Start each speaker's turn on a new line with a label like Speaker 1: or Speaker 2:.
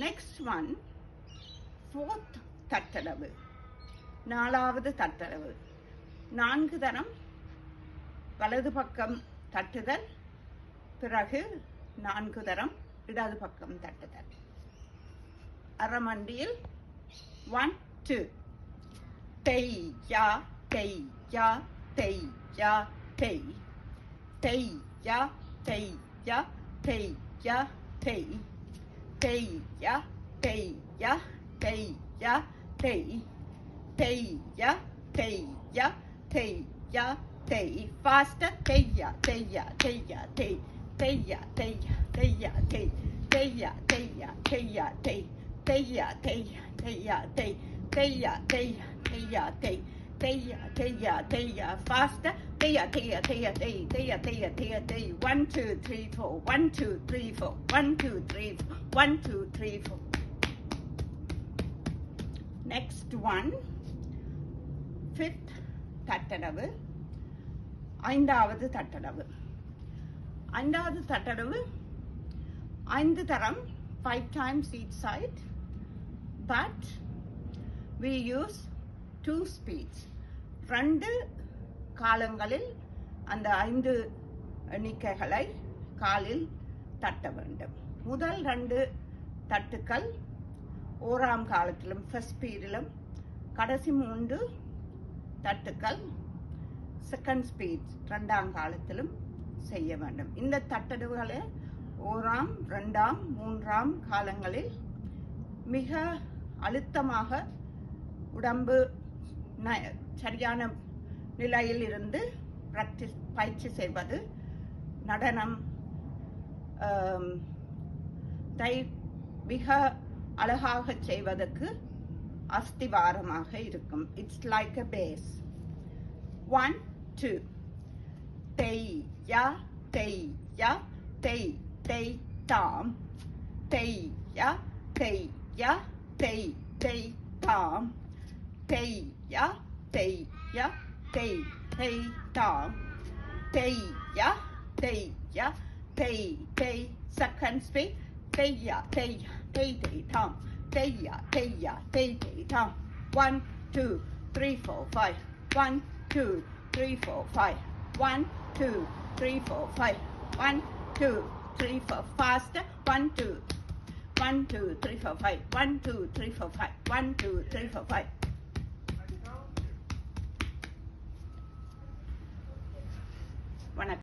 Speaker 1: Next one, fourth தட்டளவு, நாலாவது தட்டளவு. 4 தரம் வலது பக்கம் தட்டுதல், பிறகு 4 தரம் இடது பக்கம் தட்டுதல். அரைமண்டியில் 1 2 தேய்யா தேய்யா தேய்யா தேய் தேய்யா தேய்யா தேய்யா தேய் தேய்யா தேய்யா தேய்யா தேய் தேய்யா தேய்யா தேய்யா தேய். Faster. தேய்யா தேய்யா தேய்யா தேய் தேய்யா தேய்யா தேய்யா தேய் தேய்யா தேய்யா தேய்யா தேய் தேய்யா தேய்யா தேய்யா தேய் தேய்யா தேய்யா தேய்யா தேய் தேய்யா தேய்யா தேய்யா. Faster. தேய்யா தேய்யா தேய்யா தேய் தேய்யா தேய்யா தேய்யா தேய். 1 2 3 4 1 2 3 4 1 2 3 4 1 2 3 4. Next one, fifth தட்டளவு, 5வது தட்டளவு. 5வது தட்டளவு 5 தரம், 5 times each side, but we use 2 speeds. 2 காலங்களில் அந்த 5 எண்ணிக்கைகளை காலில் தட்ட வேண்டும். முதல் 2 தட்டுக்கள் ஓராம் காலத்திலும் ஃபர்ஸ்ட் ஸ்பீடிலும், கடைசி 3 தட்டுக்கள் செகண்ட் ஸ்பீட் 2ஆம் காலத்திலும் செய்ய வேண்டும். இந்த தட்டடுகளை ஓராம் 2ஆம் 3ஆம் காலங்களில் மிக அழுத்தமாக உடம்பு சரியான நிலையில் இருந்து பயிற்சி செய்வது நடனம் மிக அழகாக செய்வதற்கு அஸ்திவாரமாக இருக்கும். It's like a base. 1 2 தேய்யா தேய்யா தேய் தேய் தாம் தேய்யா தேய்யா தேய் தேய் தாம் தேய்யா தேய்யா தேய் தேய் தாம் தேய்யா தேய்யா தேய் தேய். செகண்ட் ஸ்பீட் தேய்யா தேய்யா தேய் தேய் தாம் தேய்யா தேய்யா தேய் தேய் தாம். 1 2 3 4 5 1 2 3 4 5 1 2 3 4 5 1 2 3 4. Faster. 1 2 1 2 3 4 5 1 2 3 4 5 1 2 3 4 5. வணக்கம்.